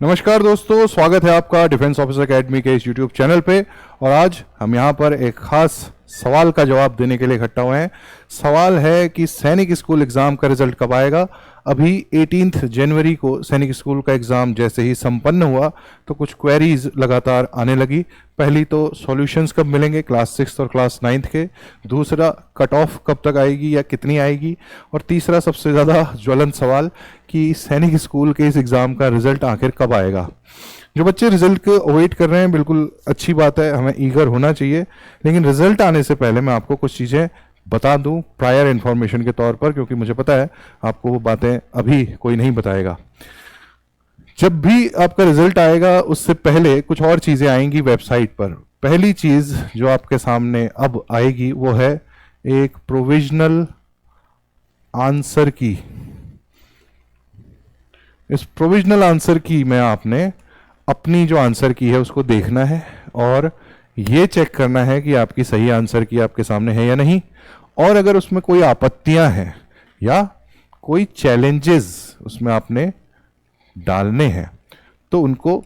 नमस्कार दोस्तों, स्वागत है आपका डिफेंस ऑफिसर एकेडमी के इस यूट्यूब चैनल पे। और आज हम यहाँ पर एक खास सवाल का जवाब देने के लिए इकट्ठा हुए हैं। सवाल है कि सैनिक स्कूल एग्ज़ाम का रिजल्ट कब आएगा। अभी 18 जनवरी को सैनिक स्कूल का एग्ज़ाम जैसे ही संपन्न हुआ तो कुछ क्वेरीज लगातार आने लगी। पहली तो सॉल्यूशंस कब मिलेंगे क्लास 6 और क्लास 9 के, दूसरा कट ऑफ कब तक आएगी या कितनी आएगी, और तीसरा सबसे ज़्यादा ज्वलंत सवाल कि सैनिक स्कूल के इस एग्ज़ाम का रिजल्ट आखिर कब आएगा। जो बच्चे रिजल्ट को अवेट कर रहे हैं, बिल्कुल अच्छी बात है, हमें ईगर होना चाहिए, लेकिन रिजल्ट आने से पहले मैं आपको कुछ चीज़ें बता दूं प्रायर इन्फॉर्मेशन के तौर पर, क्योंकि मुझे पता है आपको वो बातें अभी कोई नहीं बताएगा। जब भी आपका रिजल्ट आएगा उससे पहले कुछ और चीज़ें आएंगी वेबसाइट पर। पहली चीज़ जो आपके सामने अब आएगी वो है एक प्रोविजनल आंसर की। इस प्रोविजनल आंसर की में आपने अपनी जो आंसर की है उसको देखना है और ये चेक करना है कि आपकी सही आंसर की आपके सामने है या नहीं, और अगर उसमें कोई आपत्तियां हैं या कोई चैलेंजेस उसमें आपने डालने हैं तो उनको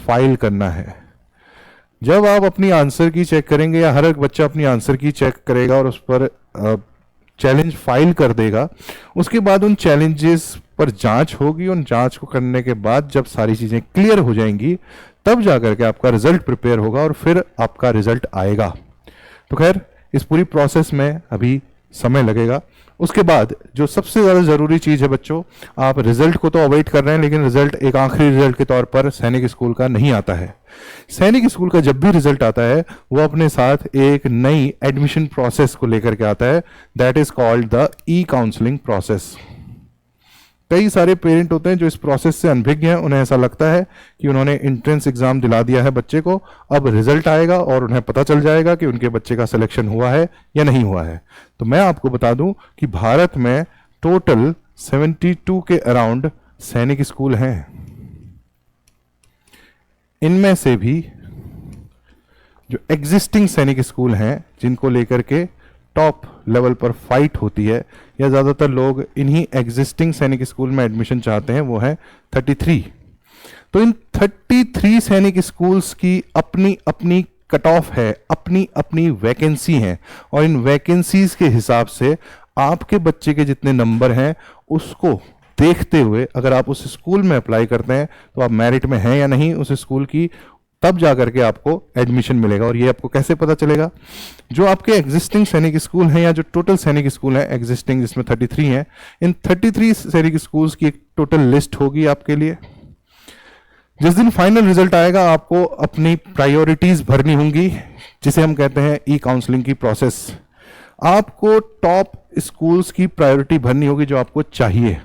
फाइल करना है। जब आप अपनी आंसर की चेक करेंगे या हर एक बच्चा अपनी आंसर की चेक करेगा और उस पर चैलेंज फाइल कर देगा, उसके बाद उन चैलेंजेस पर जांच होगी। उन जांच को करने के बाद जब सारी चीज़ें क्लियर हो जाएंगी तब जाकर के आपका रिजल्ट प्रिपेयर होगा और फिर आपका रिजल्ट आएगा। तो खैर, इस पूरी प्रोसेस में अभी समय लगेगा। उसके बाद जो सबसे ज़्यादा ज़रूरी चीज़ है बच्चों, आप रिजल्ट को तो अवेट कर रहे हैं, लेकिन रिजल्ट एक आखिरी रिजल्ट के तौर पर सैनिक स्कूल का नहीं आता है। सैनिक स्कूल का जब भी रिजल्ट आता है वो अपने साथ एक नई एडमिशन प्रोसेस को लेकर के आता है, that is called the E counselling process. कई सारे पेरेंट होते हैं जो इस प्रोसेस से अनभिज्ञ हैं। उन्हें ऐसा लगता है कि उन्होंने एंट्रेंस एग्जाम दिला दिया है बच्चे को, अब रिजल्ट आएगा और उन्हें पता चल जाएगा कि उनके बच्चे का सिलेक्शन हुआ है या नहीं हुआ है। तो मैं आपको बता दूं कि भारत में टोटल 72 के अराउंड सैनिक स्कूल हैं। इनमें से भी जो एग्जिस्टिंग सैनिक स्कूल हैं जिनको लेकर के टॉप लेवल पर फाइट होती है, या ज़्यादातर लोग इन्हीं एग्जिस्टिंग सैनिक स्कूल में एडमिशन चाहते हैं, वो है 33। तो इन 33 सैनिक स्कूल्स की अपनी अपनी कट ऑफ है, अपनी अपनी वैकेंसी है, और इन वैकेंसीज के हिसाब से आपके बच्चे के जितने नंबर हैं उसको देखते हुए अगर आप उस स्कूल में अप्लाई करते हैं तो आप मेरिट में हैं या नहीं उस स्कूल की, तब जाकर के आपको एडमिशन मिलेगा। और ये आपको कैसे पता चलेगा? जो आपके एग्जिस्टिंग सैनिक स्कूल हैं या जो टोटल सैनिक स्कूल हैं एग्जिस्टिंग, जिसमें 33 हैं, इन 33 सैनिक स्कूल्स की एक टोटल लिस्ट होगी आपके लिए। जिस दिन फाइनल रिजल्ट आएगा आपको अपनी प्रायोरिटीज भरनी होंगी, जिसे हम कहते हैं ई काउंसलिंग की प्रोसेस। आपको टॉप स्कूल्स की प्रायोरिटी भरनी होगी जो आपको चाहिए।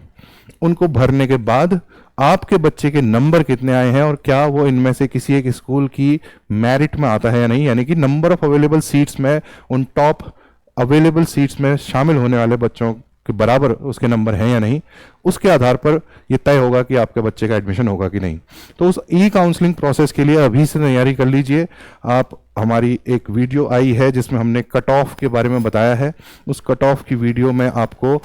उनको भरने के बाद आपके बच्चे के नंबर कितने आए हैं और क्या वो इनमें से किसी एक स्कूल की मेरिट में आता है या नहीं, यानी कि नंबर ऑफ अवेलेबल सीट्स में उन टॉप अवेलेबल सीट्स में शामिल होने वाले बच्चों के बराबर उसके नंबर हैं या नहीं, उसके आधार पर यह तय होगा कि आपके बच्चे का एडमिशन होगा कि नहीं। तो उस ई काउंसलिंग प्रोसेस के लिए अभी से तैयारी कर लीजिए आप। हमारी एक वीडियो आई है जिसमें हमने कट ऑफ के बारे में बताया है। उस कट ऑफ की वीडियो में आपको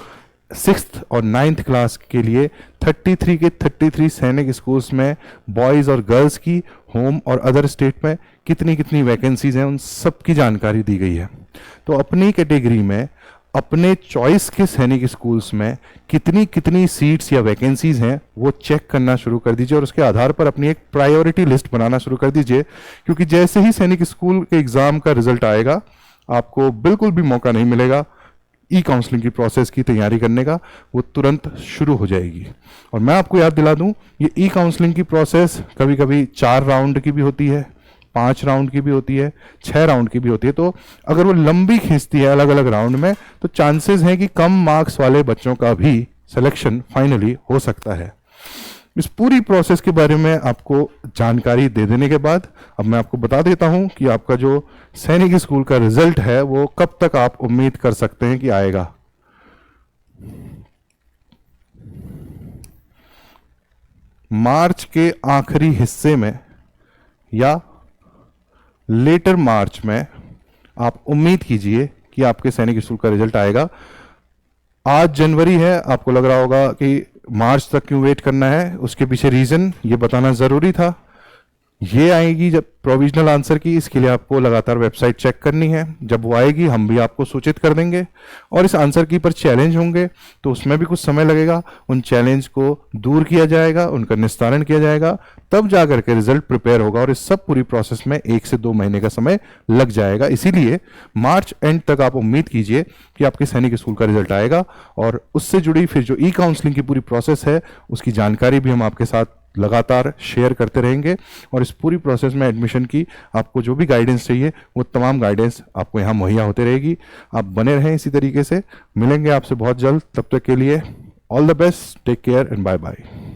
6th और 9th क्लास के लिए 33 के 33 सैनिक स्कूल्स में बॉयज़ और गर्ल्स की, होम और अदर स्टेट में कितनी कितनी वैकेंसीज हैं उन सब की जानकारी दी गई है। तो अपनी कैटेगरी में अपने चॉइस के सैनिक स्कूल्स में कितनी कितनी सीट्स या वैकेंसीज हैं वो चेक करना शुरू कर दीजिए और उसके आधार पर अपनी एक प्रायोरिटी लिस्ट बनाना शुरू कर दीजिए, क्योंकि जैसे ही सैनिक स्कूल के एग्ज़ाम का रिजल्ट आएगा आपको बिल्कुल भी मौका नहीं मिलेगा ई काउंसलिंग की प्रोसेस की तैयारी करने का, वो तुरंत शुरू हो जाएगी। और मैं आपको याद दिला दूं, ये ई काउंसलिंग की प्रोसेस कभी कभी 4 राउंड की भी होती है, 5 राउंड की भी होती है, 6 राउंड की भी होती है। तो अगर वो लंबी खींचती है अलग अलग राउंड में तो चांसेस हैं कि कम मार्क्स वाले बच्चों का भी सिलेक्शन फाइनली हो सकता है। इस पूरी प्रोसेस के बारे में आपको जानकारी दे देने के बाद अब मैं आपको बता देता हूं कि आपका जो सैनिक स्कूल का रिजल्ट है वो कब तक आप उम्मीद कर सकते हैं कि आएगा। मार्च के आखिरी हिस्से में या लेटर मार्च में आप उम्मीद कीजिए कि आपके सैनिक स्कूल का रिजल्ट आएगा। आज जनवरी है, आपको लग रहा होगा कि मार्च तक क्यों वेट करना है, उसके पीछे रीज़न ये बताना ज़रूरी था। ये आएगी जब प्रोविजनल आंसर की, इसके लिए आपको लगातार वेबसाइट चेक करनी है। जब वो आएगी हम भी आपको सूचित कर देंगे। और इस आंसर की पर चैलेंज होंगे तो उसमें भी कुछ समय लगेगा, उन चैलेंज को दूर किया जाएगा, उनका निस्तारण किया जाएगा, तब जाकर के रिजल्ट प्रिपेयर होगा। और इस सब पूरी प्रोसेस में 1 से 2 महीने का समय लग जाएगा। इसीलिए मार्च एंड तक आप उम्मीद कीजिए कि आपके सैनिक स्कूल का रिजल्ट आएगा। और उससे जुड़ी फिर जो ई काउंसलिंग की पूरी प्रोसेस है उसकी जानकारी भी हम आपके साथ लगातार शेयर करते रहेंगे। और इस पूरी प्रोसेस में एडमिशन की आपको जो भी गाइडेंस चाहिए वो तमाम गाइडेंस आपको यहाँ मुहैया होते रहेगी। आप बने रहें इसी तरीके से। मिलेंगे आपसे बहुत जल्द, तब तक के लिए all the best, take care and bye bye.